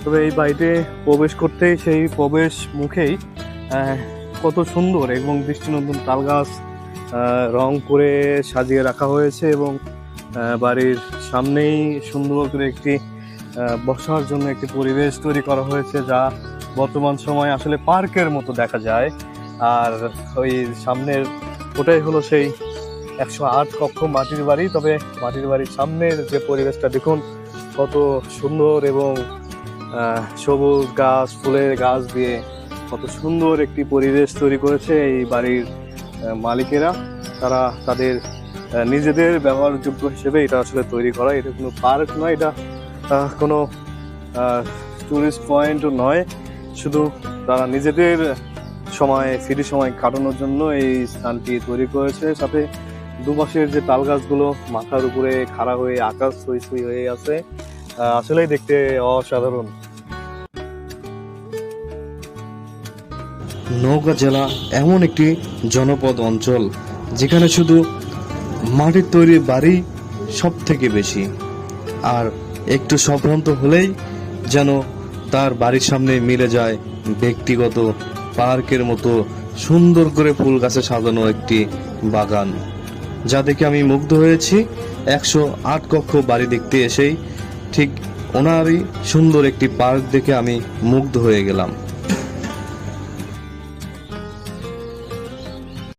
তবে এই বাড়িতে প্রবেশ করতেই সেই প্রবেশ মুখেই কত সুন্দর এবং দৃষ্টিনন্দন তাল গাছ রং করে সাজিয়ে রাখা হয়েছে এবং বাড়ির সামনেই সুন্দর করে একটি বসার জন্য একটি পরিবেশ তৈরি করা হয়েছে, যা বর্তমান সময়ে আসলে পার্কের মতো দেখা যায়। আর ওই সামনের ওটাই হলো সেই 108 কক্ষ মাটির বাড়ি। তবে মাটির বাড়ির সামনের যে পরিবেশটা দেখুন কত সুন্দর এবং সবুজ গাছ, ফুলের গাছ দিয়ে কত সুন্দর একটি পরিবেশ তৈরি করেছে এই বাড়ির মালিকেরা। তারা তাদের নিজেদের ব্যবহারযোগ্য হিসেবে এটা আসলে তৈরি করা। এটা কোনো পার্ক নয়, এটা কোনো টুরিস্ট পয়েন্টও নয়, শুধু তারা নিজেদের ফ্রি সময় কাটানোর জন্য এই স্থানটি তৈরি করেছে। সাথে দুপাশের যে তাল গাছগুলো মাথার উপরে খাড়া হয়ে আকাশ ছুঁই ছুঁই হয়ে আছে, আসলেই দেখতে অসাধারণ। নওগাঁ জেলা এমন একটি জনপদ অঞ্চল যেখানে শুধু মাটির তৈরি বাড়ি সব থেকে বেশি, আর একটু সম্ভ্রান্ত হলেই যেন তার বাড়ির সামনে মিলে যায় ব্যক্তিগত পার্কের মতো সুন্দর করে ফুল গাছে সাজানো একটি বাগান, যা দেখে আমি মুগ্ধ হয়েছি। 108 কক্ষ বাড়ি দেখতে এসেই ঠিক ওনারই সুন্দর একটি পার্ক দেখে আমি মুগ্ধ হয়ে গেলাম।